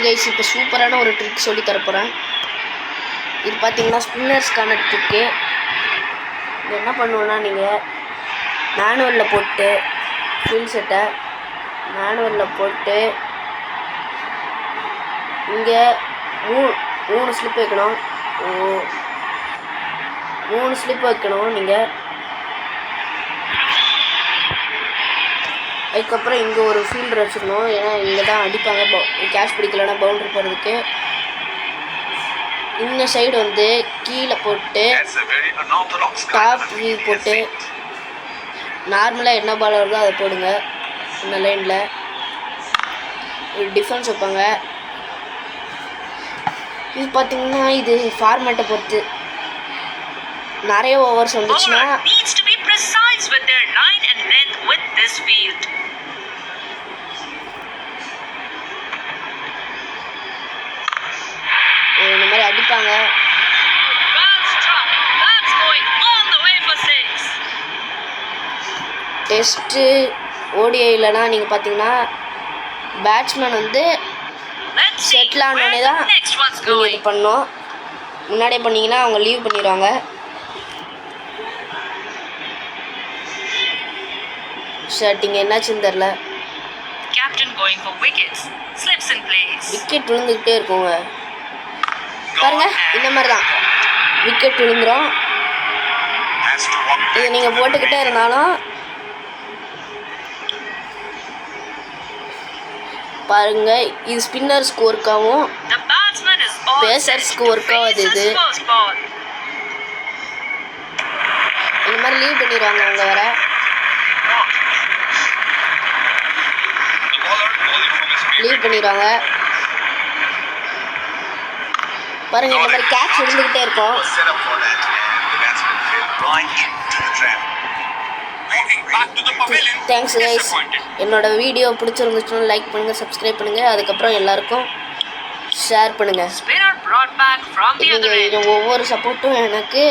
Guys, இப்போ சூப்பரான ஒரு ட்ரிக் சொல்லி தரப்போகிறேன். இது பார்த்தீங்கன்னா ஸ்பின்னர்ஸ்க்கான ட்ரிக்கு. இது என்ன பண்ணுவோன்னா, நீங்கள் மேனுவலில் போட்டு ஃபீல்ட் செட்டை மேனுவலில் போட்டு இங்கே மூணு ஸ்லிப் வைக்கணும். 3 ஸ்லிப் வைக்கணும் நீங்கள். அதுக்கப்புறம் இங்கே ஒரு ஃபீல்டர் வச்சுக்கணும். ஏன்னா இங்கே தான் அடிப்பாங்க கேட்ச் பிடிக்கலன்னா பவுண்டரி போகிறதுக்கு. இந்த சைடு வந்து கீழே போட்டு டாப் வியூ போட்டு நார்மலாக என்ன பால் வருதோ அதை போடுங்க. இந்த லைனில் ஒரு டிஃபென்ஸ் வைப்பாங்க. இது பார்த்தீங்கன்னா இது ஃபார்மேட்டை பொறுத்து நிறைய ஓவர்ஸ் வந்துச்சுன்னா இந்த மாதிரி அடிப்பாங்க. டெஸ்ட்டு ஓடிஐலனா நீங்கள் பார்த்தீங்கன்னா பேட்ஸ்மேன் வந்து செட்டில் ஆனோடனே தான் நீங்கள் இது பண்ணோம். முன்னாடியே பண்ணிங்கன்னா அவங்க லீவ் பண்ணிடுவாங்க. ஷர்ட்டிங்க என்னாச்சுன்னு தெரில. விக்கெட் விழுந்துக்கிட்டே இருக்குங்க பாருங்க. இந்த மாதிரி தான் விக்கெட் விழுந்துடும். இதை நீங்கள் போட்டுக்கிட்டே இருந்தாலும் பாருங்க, இது ஸ்பின்னர்ஸ்க்கு ஒர்க் ஆகும், பேசர்ஸ்க்கு ஒர்க் ஆகாது. இது இந்த மாதிரி லீவ் பண்ணிடுவாங்க அவங்க வேற. லீவ் பண்ணிடுவாங்க பாருங்க. இந்த மாதிரி கேட்ச் விழுந்துக்கிட்டே இருக்கும். Thanks guys. என்னோட வீடியோ பிடிச்சிருந்துச்சுன்னா லைக் பண்ணுங்கள், சப்ஸ்கிரைப் பண்ணுங்கள், அதுக்கப்புறம் எல்லாருக்கும் ஷேர் பண்ணுங்கள். நீங்கள் இது ஒவ்வொரு சப்போர்ட்டும் எனக்கு.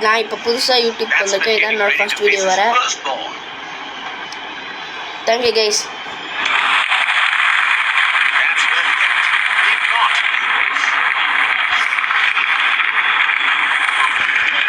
நான் இப்போ புதுசாக யூடியூப் வந்திருக்கேன். இதான் என்னோட ஃபர்ஸ்ட் வீடியோ வர. Thank you guys.